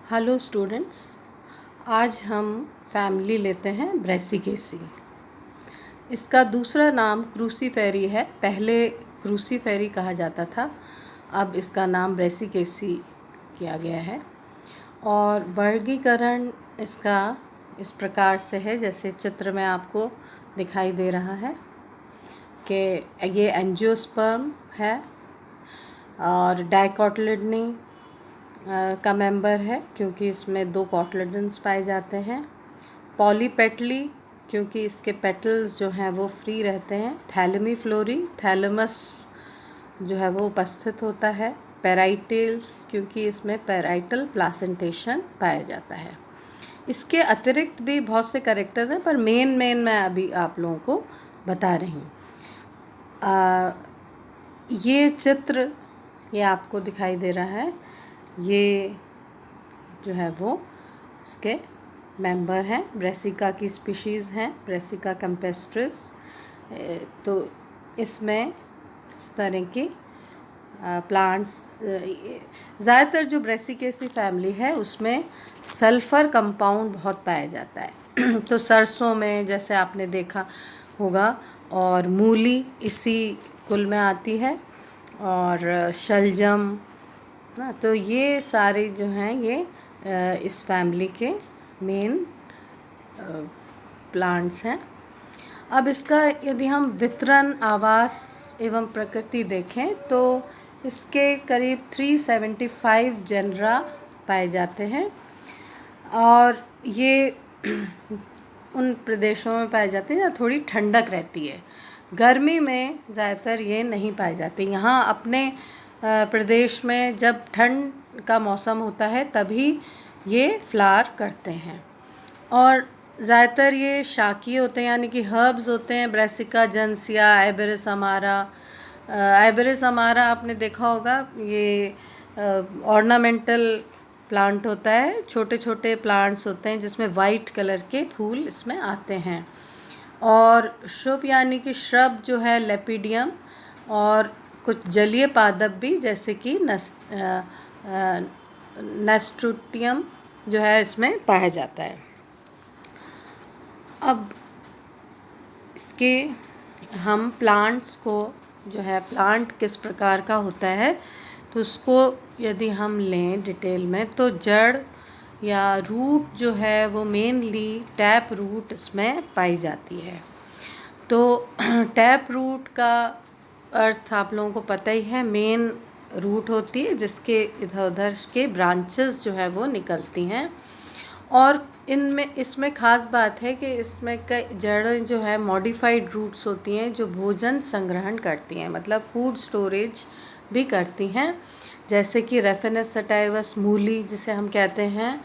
Hello students, आज हम family लेते हैं ब्रेसिकेसी। इसका दूसरा नाम क्रूसीफेरी है। पहले क्रूसीफेरी कहा जाता था, अब इसका नाम ब्रेसिकेसी किया गया है। और वर्गीकरण इसका इस प्रकार से है, जैसे चित्र में आपको दिखाई दे रहा है कि ये एंजियोस्पर्म है और डाइकोटिलिडनी का मेंबर है क्योंकि इसमें 2 कोटिलिडन्स पाए जाते हैं। पॉलीपेटली क्योंकि इसके पेटल्स जो हैं वो फ्री रहते हैं। थैलेमीफ्लोरी, थैलेमस जो है वो उपस्थित होता है। पैराइटल्स क्योंकि इसमें पैराइटल प्लासेंटेशन पाया जाता है। इसके अतिरिक्त भी बहुत से कैरेक्टर्स हैं, पर मेन मैं अभी आप लोगों को बता रही हूँ। ये चित्र ये आपको दिखाई दे रहा है, ये जो है वो इसके मेंबर हैं। ब्रेसिका की स्पीशीज़ हैं, ब्रेसिका कैम्पेस्ट्रिस। तो इसमें इस तरह की प्लांट्स, ज़्यादातर जो ब्रेसिकेसी फैमिली है उसमें सल्फ़र कंपाउंड बहुत पाया जाता है। तो सरसों में जैसे आपने देखा होगा, और मूली इसी कुल में आती है, और शलजम ना। तो ये सारे जो हैं ये इस फैमिली के मेन प्लांट्स हैं। अब इसका यदि हम वितरण, आवास एवं प्रकृति देखें तो इसके करीब 375 जेनरा पाए जाते हैं, और ये उन प्रदेशों में पाए जाते हैं जहाँ थोड़ी ठंडक रहती है। गर्मी में ज़्यादातर ये नहीं पाए जाते। यहाँ अपने प्रदेश में जब ठंड का मौसम होता है तभी ये फ्लावर करते हैं, और ज़्यादातर ये शाकीय होते हैं, यानी कि हर्ब्स होते हैं। ब्रेसिका जेनेसिया, आइबेरिस अमारा। आइबेरिस अमारा आपने देखा होगा, ये ऑर्नामेंटल प्लांट होता है। छोटे छोटे प्लांट्स होते हैं जिसमें वाइट कलर के फूल इसमें आते हैं। और शुभ यानी कि श्रब जो है लेपिडियम, और कुछ जलीय पादप भी जैसे कि नेस्ट्रुटियम जो है इसमें पाया जाता है। अब इसके हम प्लांट्स को जो है, प्लांट किस प्रकार का होता है तो उसको यदि हम लें डिटेल में, तो जड़ या रूट जो है वो मेनली टैप रूट इसमें पाई जाती है। तो टैप रूट का अर्थ आप लोगों को पता ही है, मेन रूट होती है जिसके इधर उधर के ब्रांचेस जो है वो निकलती हैं। और इसमें ख़ास बात है कि इसमें कई जड़ें जो है मॉडिफाइड रूट्स होती हैं जो भोजन संग्रहण करती हैं, मतलब फूड स्टोरेज भी करती हैं। जैसे कि रेफिनस सटाइवस मूली जिसे हम कहते हैं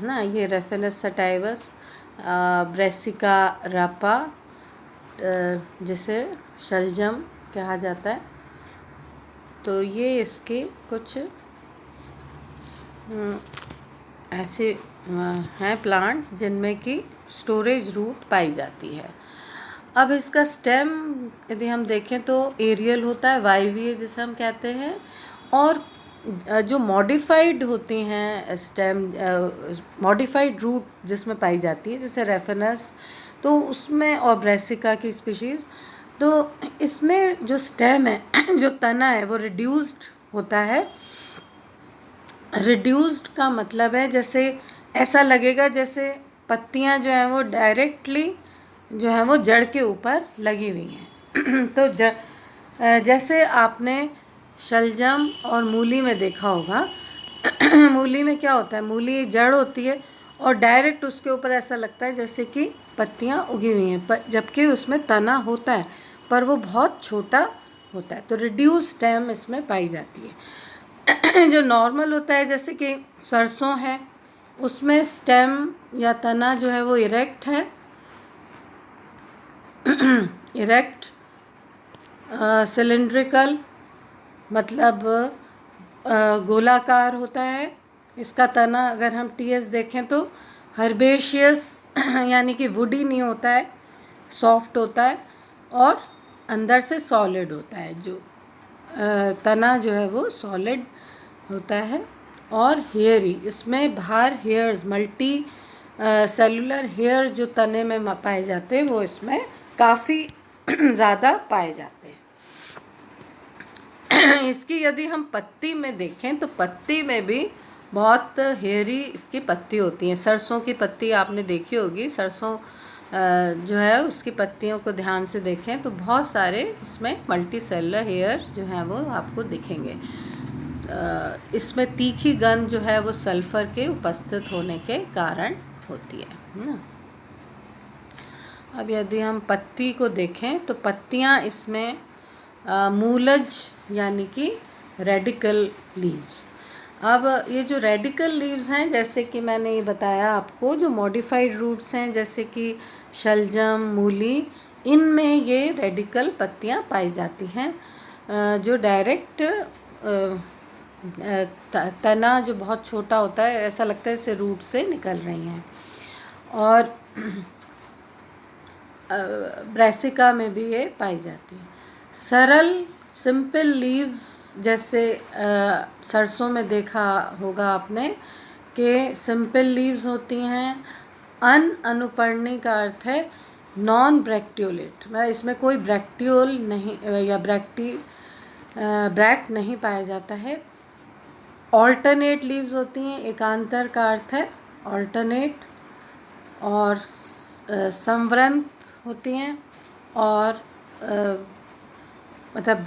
ना, ये रेफिनस सटाइवस, ब्रेसिका रापा जिसे शलजम कहा जाता है। तो ये इसके कुछ ऐसे हैं प्लांट्स जिनमें कि स्टोरेज रूट पाई जाती है। अब इसका स्टेम यदि हम देखें तो एरियल होता है, वायवीय जिसे हम कहते हैं। और जो मॉडिफाइड होती हैं स्टेम, मॉडिफाइड रूट जिसमें पाई जाती है, जैसे रेफिनस, तो उसमें, और ब्रेसिका की स्पीशीज़, तो इसमें जो स्टेम है जो तना है वो रिड्यूस्ड होता है। रिड्यूस्ड का मतलब है जैसे ऐसा लगेगा जैसे पत्तियां जो हैं वो डायरेक्टली जो है वो जड़ के ऊपर लगी हुई हैं। तो जैसे आपने शलजम और मूली में देखा होगा, मूली में क्या होता है, मूली जड़ होती है और डायरेक्ट उसके ऊपर ऐसा लगता है जैसे कि पत्तियां उगी हुई हैं, पर जबकि उसमें तना होता है पर वो बहुत छोटा होता है। तो रिड्यूस स्टेम इसमें पाई जाती है। जो नॉर्मल होता है जैसे कि सरसों है, उसमें स्टेम या तना जो है वो इरेक्ट है, इरेक्ट सिलिंड्रिकल, मतलब गोलाकार होता है। इसका तना अगर हम टीएस देखें तो हर्बेशियस यानी कि वुडी नहीं होता है, सॉफ्ट होता है, और अंदर से सॉलिड होता है। जो तना जो है वो सॉलिड होता है। और हेयरी, इसमें बाहर हेयर्स, मल्टी सेलुलर हेयर जो तने में पाए जाते हैं वो इसमें काफ़ी ज़्यादा पाए जाते हैं। इसकी यदि हम पत्ती में देखें तो पत्ती में भी बहुत हेयरी इसकी पत्ती होती हैं। सरसों की पत्ती आपने देखी होगी, सरसों जो है उसकी पत्तियों को ध्यान से देखें तो बहुत सारे इसमें मल्टी सेलुलर हेयर जो हैं वो आपको दिखेंगे। इसमें तीखी गंध जो है वो सल्फ़र के उपस्थित होने के कारण होती है ना। अब यदि हम पत्ती को देखें तो पत्तियां इसमें मूलज यानी कि रेडिकल लीव्स। अब ये जो रेडिकल लीव्स हैं, जैसे कि मैंने ये बताया आपको, जो मॉडिफाइड रूट्स हैं जैसे कि शलजम, मूली, इनमें ये रेडिकल पत्तियां पाई जाती हैं। जो डायरेक्ट तना जो बहुत छोटा होता है, ऐसा लगता है इसे रूट से निकल रही हैं। और ब्रैसिका में भी ये पाई जाती है। सरल सिंपल लीव्स, जैसे सरसों में देखा होगा आपने कि सिंपल लीव्स होती हैं। अनुपर्णी का अर्थ है नॉन ब्रैक्टियोलेट, मतलब इसमें कोई ब्रैक्टियोल नहीं या ब्रैक्ट नहीं पाया जाता है। ऑल्टरनेट लीव्स होती हैं, एकांतर का अर्थ है ऑल्टरनेट। और संवृंत होती हैं और मतलब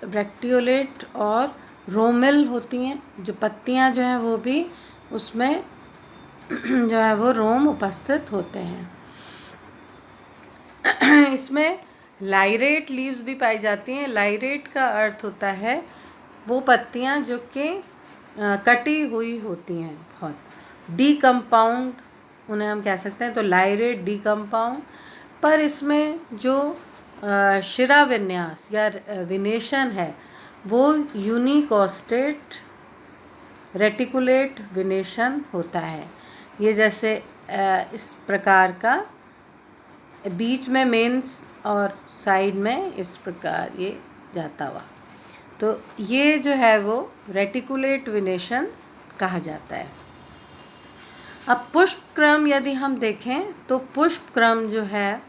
ब्रैक्टियोलेट और रोमिल होती हैं। जो पत्तियां जो हैं वो भी उसमें जो है वो रोम उपस्थित होते हैं। इसमें लाइरेट लीव्स भी पाई जाती हैं। लाइरेट का अर्थ होता है वो पत्तियां जो कि कटी हुई होती हैं, बहुत डीकम्पाउंड उन्हें हम कह सकते हैं। तो लाइरेट डीकम्पाउंड, पर इसमें जो शिरा विन्यास या विनेशन है वो यूनिकोस्टेट रेटिकुलेट विनेशन होता है। ये जैसे इस प्रकार का, बीच में मेंस और साइड में इस प्रकार ये जाता हुआ, तो ये जो है वो रेटिकुलेट विनेशन कहा जाता है। अब पुष्प क्रम यदि हम देखें तो पुष्प क्रम जो है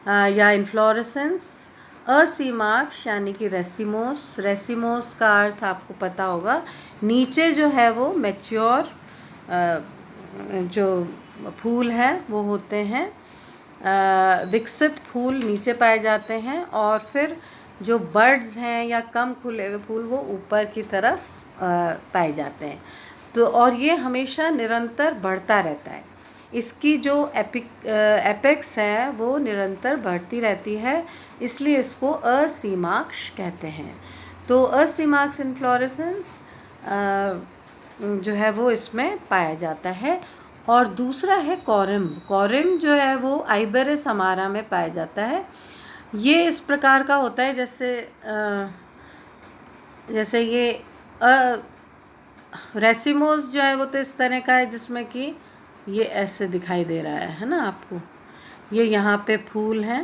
या इन्फ्लोरेसेंस असीमाक्ष यानी कि रेसिमोस। रेसिमोस का अर्थ आपको पता होगा, नीचे जो है वो मैच्योर जो फूल हैं वो होते हैं, विकसित फूल नीचे पाए जाते हैं, और फिर जो बर्ड्स हैं या कम खुले हुए फूल वो ऊपर की तरफ पाए जाते हैं। तो और ये हमेशा निरंतर बढ़ता रहता है। इसकी जो एपेक्स है वो निरंतर बढ़ती रहती है, इसलिए इसको असीमाक्ष कहते हैं। तो असीमाक्ष इन्फ्लोरेसेंस जो है वो इसमें पाया जाता है। और दूसरा है कॉरिम्ब। कॉरिम्ब जो है वो आइबेरिस अमारा में पाया जाता है। ये इस प्रकार का होता है जैसे ये रेसिमोस जो है वो तो इस तरह का है जिसमें कि ये ऐसे दिखाई दे रहा है ना आपको। ये यहाँ पे फूल हैं,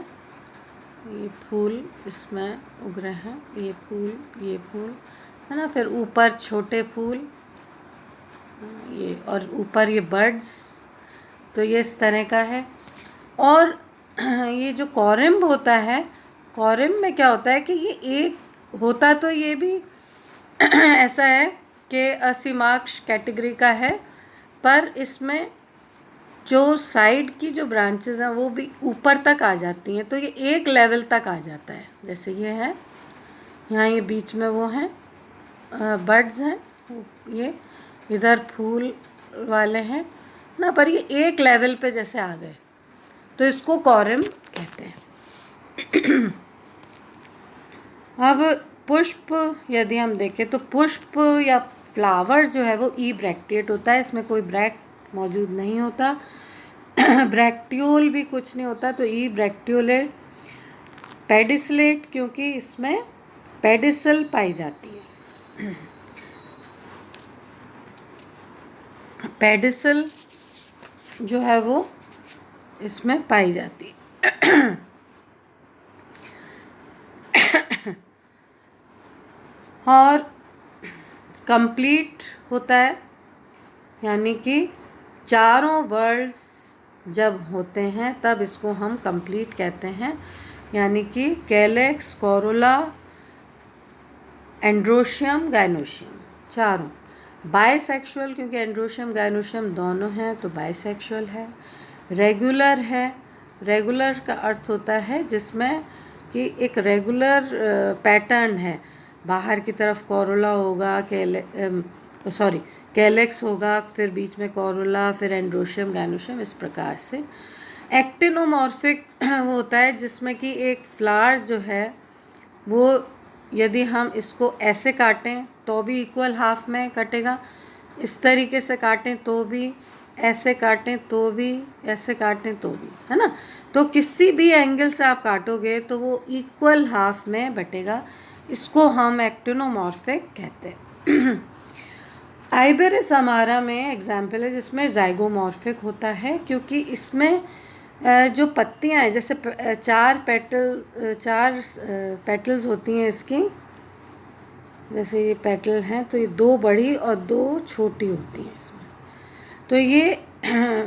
ये फूल इसमें उग रहे हैं, ये फूल है ना। फिर ऊपर छोटे फूल, ये, और ऊपर ये बर्ड्स, तो ये इस तरह का है। और ये जो कॉरिम्ब होता है, कॉरिम्ब में क्या होता है कि ये एक होता तो ये भी ऐसा है कि असीमाक्ष कैटेगरी का है, पर इसमें जो साइड की जो ब्रांचेस हैं वो भी ऊपर तक आ जाती हैं, तो ये एक लेवल तक आ जाता है। जैसे ये है, यहाँ ये बीच में वो हैं बर्ड्स हैं, ये इधर फूल वाले हैं ना, पर ये एक लेवल पे जैसे आ गए, तो इसको कॉरिम्ब कहते हैं। अब पुष्प यदि हम देखें तो पुष्प या फ्लावर जो है वो ई ब्रैक्टिएट होता है, इसमें कोई ब्रैक्ट मौजूद नहीं होता, ब्रैक्टियोल भी कुछ नहीं होता, तो ई ब्रैक्टियोलेट। पेडिसलेट क्योंकि इसमें पेडिसल पाई जाती है, पेडिसल जो है वो इसमें पाई जाती है। और कंप्लीट होता है, यानी कि चारों वर्ड्स जब होते हैं तब इसको हम कंप्लीट कहते हैं, यानी कि कैलेक्स, कोरोला, एंड्रोशियम, गाइनोशियम, चारों। बाइसेक्सुअल, क्योंकि एंड्रोशियम गाइनोशियम दोनों हैं तो बाइसेक्सुअल है। रेगुलर है, रेगुलर का अर्थ होता है जिसमें कि एक रेगुलर पैटर्न है, बाहर की तरफ कोरोला होगा, कैलेक्स होगा, फिर बीच में कोरोला, फिर एंड्रोशियम, गाइनोशियम, इस प्रकार से। एक्टिनोमॉर्फिक वो होता है जिसमें कि एक फ्लावर जो है वो यदि हम इसको ऐसे काटें तो भी इक्वल हाफ में कटेगा, इस तरीके से काटें तो भी, ऐसे काटें तो भी, ऐसे काटें तो भी, है ना। तो किसी भी एंगल से आप काटोगे तो वो इक्वल हाफ में बटेगा, इसको हम एक्टिनोमॉर्फिक कहते हैं। आइबेरिस अमारा में एग्जाम्पल है जिसमें जाइगोमॉर्फिक होता है, क्योंकि इसमें जो पत्तियां हैं, जैसे चार पेटल्स होती हैं इसकी, जैसे ये पेटल हैं तो ये 2 बड़ी और 2 छोटी होती हैं इसमें, तो ये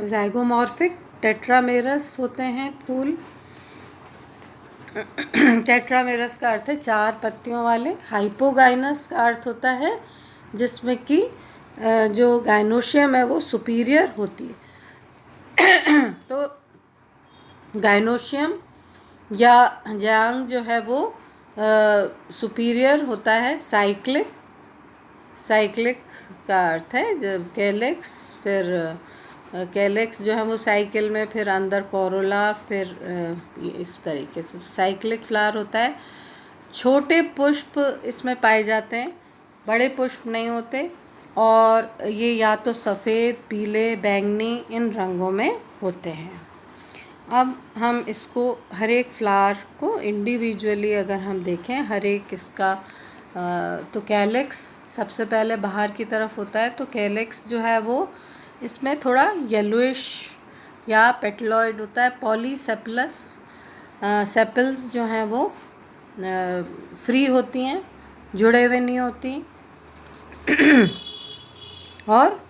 जाइगोमॉर्फिक। टेट्रामेरस होते हैं फूल। टेट्रामेरस का अर्थ है 4 पत्तियों वाले। हाइपोगाइनस का अर्थ होता है जिसमें कि जो गाइनोशियम है वो सुपीरियर होती है। तो गाइनोशियम या जांग जो है वो सुपीरियर होता है। साइक्लिक, साइक्लिक का अर्थ है जब कैलेक्स, फिर कैलेक्स जो है वो साइकिल में, फिर अंदर कोरोला, फिर ये इस तरीके से साइक्लिक फ्लावर होता है। छोटे पुष्प इसमें पाए जाते हैं, बड़े पुष्प नहीं होते, और ये या तो सफ़ेद, पीले, बैंगनी इन रंगों में होते हैं। अब हम इसको हर एक फ्लावर को इंडिविजुअली अगर हम देखें, हर एक इसका तो कैलेक्स सबसे पहले बाहर की तरफ होता है, तो कैलेक्स जो है वो इसमें थोड़ा येलोइश या पेटलॉइड होता है। पॉलीसेपलस, सेपल्स जो हैं वो फ्री होती हैं, जुड़े हुए नहीं होती, और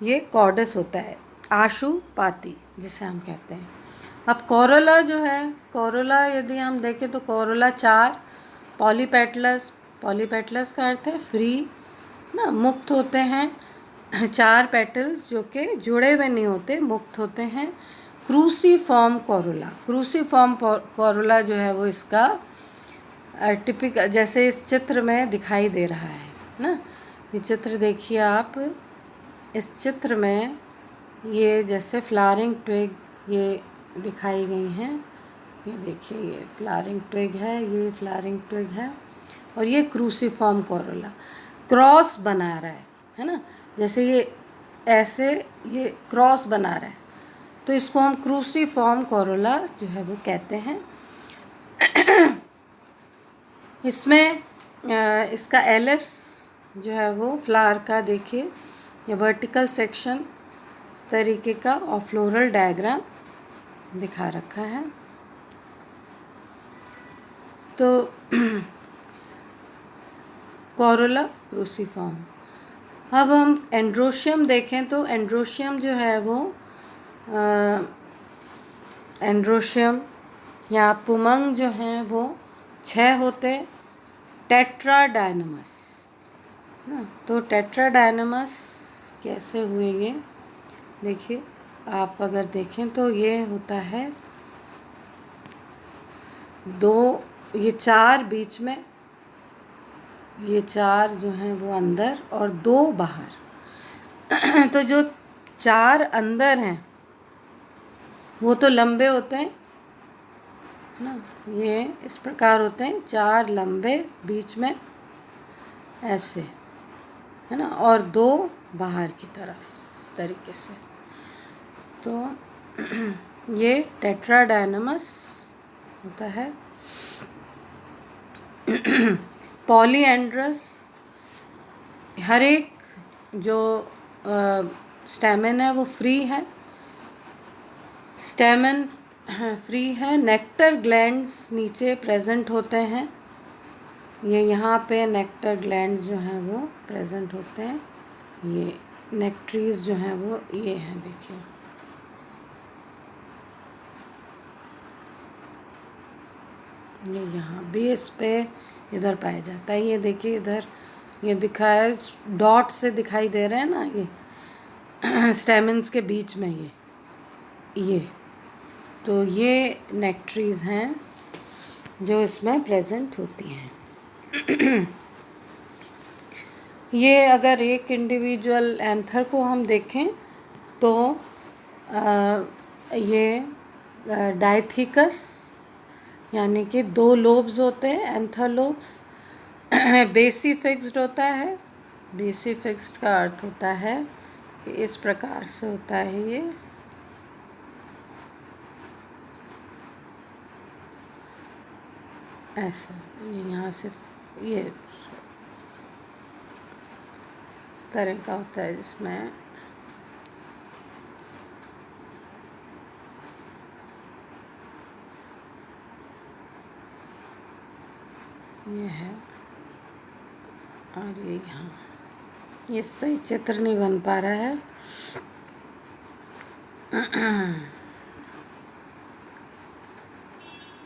ये कॉर्डस होता है, आशुपाती जिसे हम कहते हैं। अब कोरोला जो है, कोरोला यदि हम देखें तो कोरोला 4 पॉलीपेटलस, पॉलीपेटलस का अर्थ है फ्री ना, मुक्त होते हैं। 4 पेटल्स जो कि जुड़े हुए नहीं होते, मुक्त होते हैं। क्रूसीफॉर्म कोरोला, क्रूसीफॉर्म कोरोला जो है वो इसका टिपिकल, जैसे इस चित्र में दिखाई दे रहा है ना, ये चित्र देखिए आप, इस चित्र में ये जैसे फ्लावरिंग ट्विग ये दिखाई गई हैं, ये देखिए ये फ्लावरिंग ट्विग है, ये फ्लावरिंग ट्विग है, और ये क्रूसीफॉर्म कोरोला क्रॉस बना रहा है ना, जैसे ये ऐसे ये क्रॉस बना रहा है, तो इसको हम क्रूसीफॉर्म कोरोला जो है वो कहते हैं। इसमें इसका एलएस जो है वो फ्लावर का देखिए, ये वर्टिकल सेक्शन इस तरीके का, और फ्लोरल डायग्राम दिखा रखा है। तो कोरोला, क्रूसीफॉर्म। अब हम एंड्रोशियम देखें तो एंड्रोशियम जो है वो एंड्रोशियम या पुमंग जो हैं वो 6 होते। टेट्राडायनमस ना, तो टेट्राडायनमस कैसे हुए ये देखिए, आप अगर देखें तो ये होता है 2, ये 4 बीच में, ये 4 जो हैं वो अंदर और 2 बाहर। तो जो 4 अंदर हैं वो तो लंबे होते हैं ना, ये इस प्रकार होते हैं, 4 लंबे बीच में ऐसे, है ना, और 2 बाहर की तरफ इस तरीके से। तो ये टेट्राडायनमस होता है। पॉलीएंड्रस, हर एक जो स्टेमन है वो फ्री है, स्टेमन फ्री है। नेक्टर ग्लैंड्स नीचे प्रेजेंट होते हैं, ये यहाँ पे नेक्टर ग्लैंड्स जो हैं वो प्रेजेंट होते हैं। ये नेक्ट्रीज जो हैं वो ये हैं, देखिए ये यहाँ बेस पे इधर पाया जाता है। ये देखिए इधर ये दिखा है, डॉट से दिखाई दे रहे हैं ना, ये स्टेमन्स के बीच में ये तो ये नेक्ट्रीज हैं जो इसमें प्रेजेंट होती हैं। ये अगर एक इंडिविजुअल एंथर को हम देखें तो ये डायथिकस यानी कि 2 लोब्स होते हैं, एंथर लोब्स। बेसी फिक्स्ड होता है। बेसी फिक्स्ड का अर्थ होता है कि इस प्रकार से होता है ये, ऐसा, ये यहाँ से ये इस तरह का होता है, जिसमें ये है और ये यहाँ, ये सही चित्र नहीं बन पा रहा है।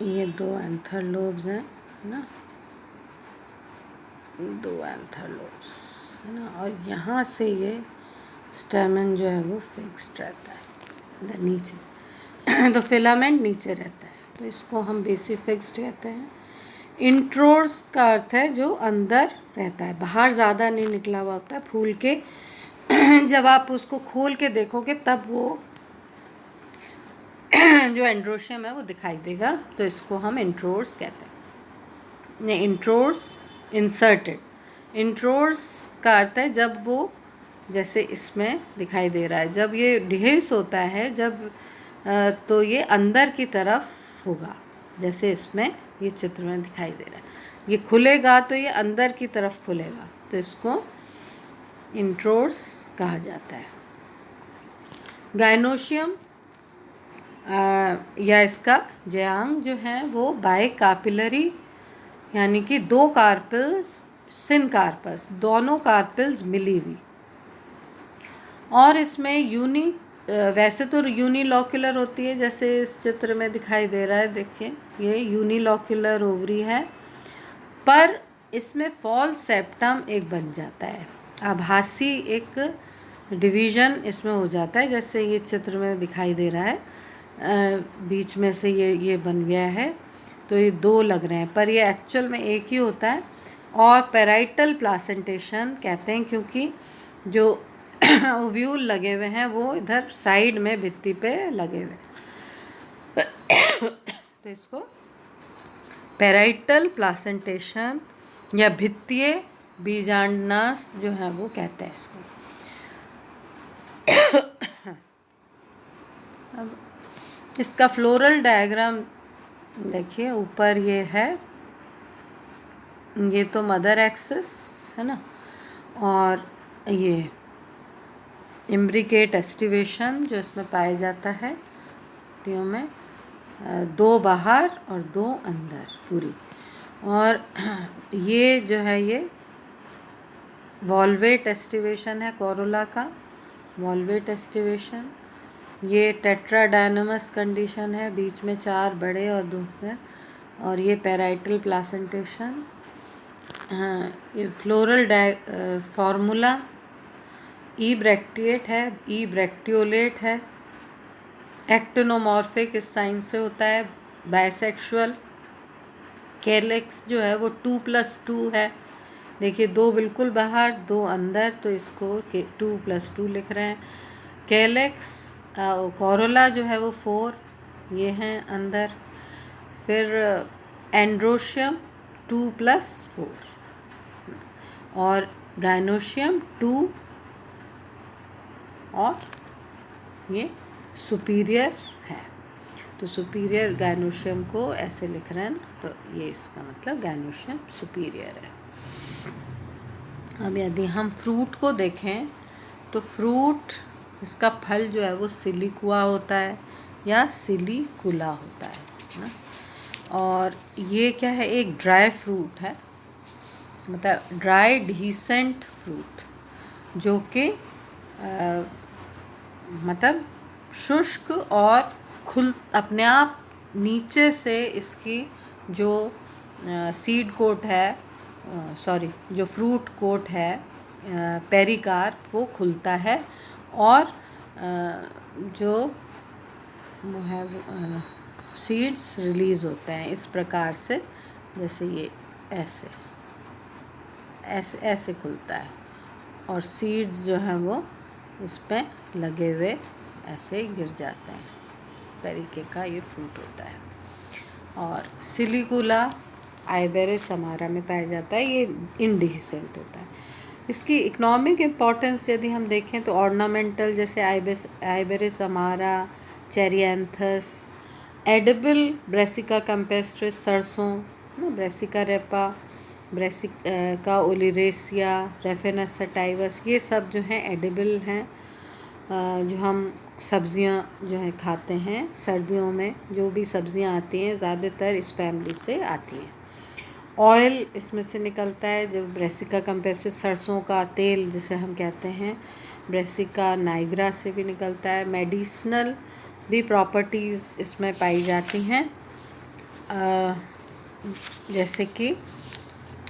ये 2 एंथर लोब्स हैं ना, 2 एंथर लोब्स है ना, और यहाँ से ये स्टेमन जो है वो फिक्स्ड रहता है इधर नीचे। तो फिलामेंट नीचे रहता है, तो इसको हम बेसी फिक्स्ड कहते हैं। इंट्रोर्स का अर्थ है जो अंदर रहता है, बाहर ज़्यादा नहीं निकला हुआ होता है फूल के। जब आप उसको खोल के देखोगे तब वो जो एंड्रोशियम है वो दिखाई देगा, तो इसको हम इंट्रोर्स कहते हैं। नहीं, इंट्रोर्स इंसर्टेड। इंट्रोर्स का अर्थ है जब वो, जैसे इसमें दिखाई दे रहा है, जब ये डिहेस होता है जब तो ये अंदर की तरफ होगा, जैसे इसमें ये चित्र में दिखाई दे रहा है। ये खुलेगा तो ये अंदर की तरफ खुलेगा, तो इसको इंट्रोर्स कहा जाता है। गायनोशियम या इसका जयांग जो है वो बाय कार्पिलरी, यानी कि 2 कार्पिल्स, सिनकार्पस, दोनों कार्पिल्स मिली हुई। और इसमें वैसे तो यूनिलॉक्यूलर होती है, जैसे इस चित्र में दिखाई दे रहा है, देखिए ये यूनिलॉक्यूलर ओवरी है, पर इसमें फॉल्स सेप्टम एक बन जाता है, आभासी एक डिवीज़न इसमें हो जाता है, जैसे ये चित्र में दिखाई दे रहा है। बीच में से ये बन गया है, तो ये 2 लग रहे हैं, पर ये एक्चुअल में एक ही होता है। और पैराइटल प्लासेंटेशन कहते हैं क्योंकि जो ओव्यूल लगे हुए हैं वो इधर साइड में भित्ति पे लगे हुए हैं। तो इसको पैराइटल प्लासेंटेशन या भित्तीय बीजांडास जो है वो कहते हैं इसको। अब इसका फ्लोरल डायग्राम देखिए, ऊपर ये है, ये तो मदर एक्सिस है ना, और ये इम्ब्रिकेट एस्टिवेशन जो इसमें पाया जाता है पत्तियों में, 2 बाहर और 2 अंदर पूरी। और ये जो है ये वॉल्वेट एस्टिवेशन है कोरोला का, वॉल्वेट एस्टिवेशन। ये टेट्राडायनमस कंडीशन है, बीच में 4 बड़े और 2 है, और ये पैराइटल प्लासेंटेशन। हाँ, ये फ्लोरल फॉर्मूला ई ब्रैक्टिएट है, ई ब्रैक्टियोलेट है, एक्टिनोमॉर्फिक इस साइन से होता है, बाइसेक्सुअल। कैलेक्स जो है वो 2+2 है, देखिए 2 बिल्कुल बाहर 2 अंदर, तो इसको 2+2 लिख रहे हैं। कैलेक्स कोरोला जो है वो 4 ये हैं अंदर। फिर एंड्रोशियम 2+4 और गायनोशियम 2 और ये सुपीरियर है, तो सुपीरियर गायनोशियम को ऐसे लिख रहे हैं ना, तो ये इसका मतलब गायनोशियम सुपीरियर है। अब यदि हम फ्रूट को देखें तो फ्रूट, इसका फल जो है वो सिलिकुआ होता है या सिलिकुला होता है ना, और ये क्या है, एक ड्राई फ्रूट है मतलब ड्राई डिसेंट फ्रूट, जो कि मतलब शुष्क और खुल अपने आप नीचे से इसकी जो सीड कोट है, सॉरी जो फ्रूट कोट है पेरिकार्प, वो खुलता है और जो वो है सीड्स रिलीज़ होते हैं इस प्रकार से, जैसे ये ऐसे ऐसे ऐसे खुलता है और सीड्स जो हैं वो इस पे लगे हुए ऐसे गिर जाते हैं। इस तरीके का ये फ्रूट होता है। और सिलिकुला आइबेरिस हमारा में पाया जाता है, ये इंडिसेंट होता है। इसकी इकोनॉमिक इम्पोर्टेंस यदि हम देखें तो ऑर्नामेंटल, जैसे आइबेरिस हमारा, चेरियांथस, एडिबल ब्रेसिका कैम्पेस्ट्रिस सरसों, Brassica रेपा, Brassica oleracea, Raphanus sativus, ये सब जो हैं एडिबल हैं, जो हम सब्जियां जो हैं खाते हैं सर्दियों में, जो भी सब्जियां आती हैं ज़्यादातर इस फैमिली से आती हैं। ऑयल इसमें से निकलता है, जो ब्रेसिका कैम्पेस्ट्रिस सरसों का तेल जिसे हम कहते हैं, ब्रेसिका नाइग्रा से भी निकलता है। मेडिसिनल भी प्रॉपर्टीज़ इसमें पाई जाती हैं, जैसे कि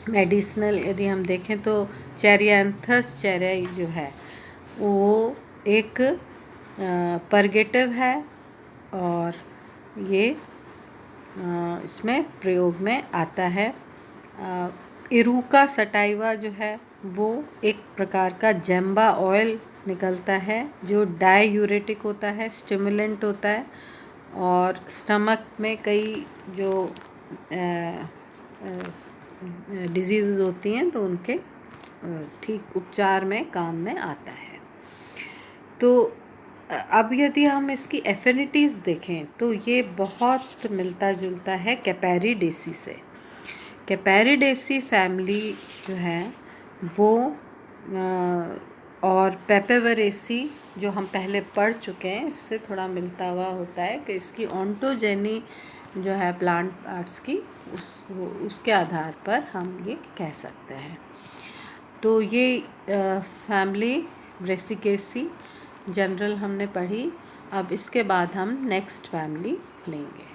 मेडिसिनल यदि हम देखें तो चेरियांथस चेरी जो है वो एक परगेटिव है और ये इसमें प्रयोग में आता है। इरूका सटाइवा जो है वो एक प्रकार का जेम्बा ऑयल निकलता है, जो डायूरेटिक होता है, स्टिमुलेंट होता है और स्टमक में कई जो डिजीज़ होती हैं तो उनके ठीक उपचार में काम में आता है। तो अब यदि हम इसकी एफिनिटीज़ देखें तो ये बहुत मिलता जुलता है कैपेरिडेसी से। कैपेरिडेसी फैमिली जो है वो और पेपेवरेसी जो हम पहले पढ़ चुके हैं, इससे थोड़ा मिलता हुआ होता है कि इसकी ऑन्टोजेनी जो है प्लांट पार्ट्स की, उसके आधार पर हम ये कह सकते हैं। तो ये फैमिली ब्रेसिकेसी जनरल हमने पढ़ी। अब इसके बाद हम नेक्स्ट फैमिली लेंगे।